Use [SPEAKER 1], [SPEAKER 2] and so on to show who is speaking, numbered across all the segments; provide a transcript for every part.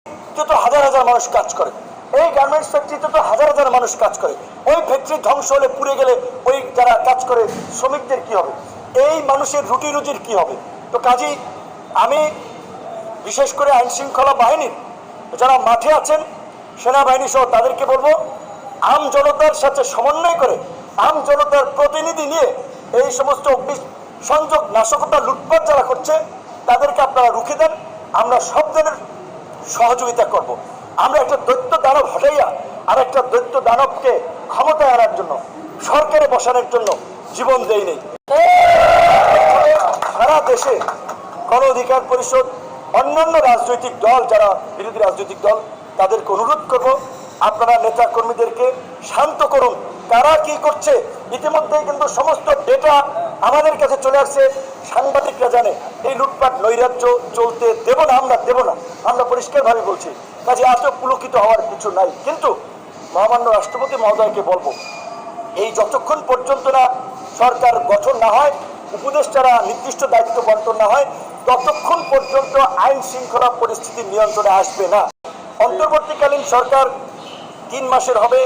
[SPEAKER 1] তো হাজার হাজার মানুষ কাজ করে, এই গার্মেন্টস ফ্যাক্টরিতে তো হাজার হাজার মানুষ কাজ করে। ওই ফ্যাক্টরি ধ্বংস হলে পুড়ে গেলে ওই যারা কাজ করে শ্রমিকদের কি হবে? এই মানুষের রুটি রুজির কি হবে? তো কাজেই আমি বিশেষ করে আইন শৃঙ্খলা বাহিনীর যারা মাঠে আছেন, সেনাবাহিনী সহ তাদেরকে বলবো, আম জনতার সাথে সমন্বয় করে আম জনতার প্রতিনিধি নিয়ে এই সমস্ত সংযোগ নাশকতা লুটপাট যারা করছে তাদেরকে আপনারা রুখে দেন। আমরা সব ধরনের সহযোগিতা করব। আমরা একটা দৈত্য দানব হটাইয়া আর একটা দৈত্য দানবকে ক্ষমতায় আনার জন্য, সরকারে বসানোর জন্য জীবন দেই নেই। সারা দেশে গণ অধিকার পরিষদ, অন্যান্য রাজনৈতিক দল, যারা বিরোধী রাজনৈতিক দল, তাদেরকে অনুরোধ করব, আপনারা নেতা কর্মীদেরকে শান্ত করুন। কারা কি করছে ইতিমধ্যেই কিন্তু সমস্ত ডেটা আমাদের কাছে চলে আসছে, সাংবাদিকরা জানে। এই লুটপাট নৈরাজ্য চলতে দেব না, আমরা দেব না, আমরা পরিষ্কারভাবে বলছি। কাজে এত পুলকিত হওয়ার কিছু নাই। কিন্তু মহামান্য রাষ্ট্রপতি মহোদয়কে বলবো, এই যতক্ষণ পর্যন্ত না সরকার গঠন না হয়, উপদেষ্টারা নির্দিষ্ট দায়িত্ব বন্টন না হয়, ততক্ষণ পর্যন্ত আইন শৃঙ্খলা পরিস্থিতি নিয়ন্ত্রণে আসবে না। অন্তর্বর্তীকালীন সরকার 3 মাসের হবে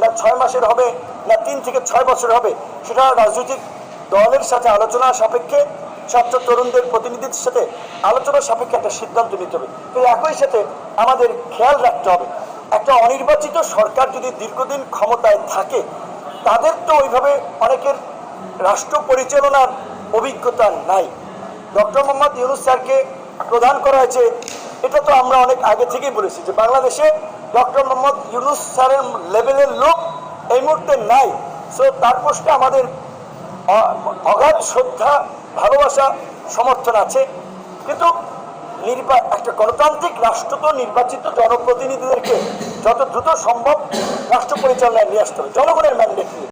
[SPEAKER 1] না 6 মাসের হবে না 3 থেকে 6 বছর হবে, সেটা রাজনৈতিক দলের সাথে আলোচনা সাপেক্ষে, ছাত্র তরুণদের প্রতিনিধিদের সাথে আলোচনা সাপেক্ষে একটা সিদ্ধান্ত নিতে হবে। তো একই সাথে আমাদের খেয়াল রাখতে হবে, একটা অনির্বাচিত সরকার যদি দীর্ঘদিন ক্ষমতায় থাকে, তাদের তো ওইভাবে অনেকের রাষ্ট্র পরিচালনার অভিজ্ঞতা নাই। ডক্টর মোহাম্মদ ইউনূস স্যারকে প্রদান করা হয়েছে, এটা তো আমরা অনেক আগে থেকেই বলেছি যে বাংলাদেশে ডক্টর মোহাম্মদ ইউনূস স্যারের লেভেলের লোক এই মুহূর্তে নাই। সো তার প্রশ্নে আমাদের অগাধ শ্রদ্ধা, ভালোবাসা, সমর্থন আছে। কিন্তু একটা গণতান্ত্রিক রাষ্ট্র তো নির্বাচিত জনপ্রতিনিধিদেরকে যত দ্রুত সম্ভব রাষ্ট্র পরিচালনায় নিয়ে আসতে হবে, জনগণের ম্যান্ডেট নিয়ে।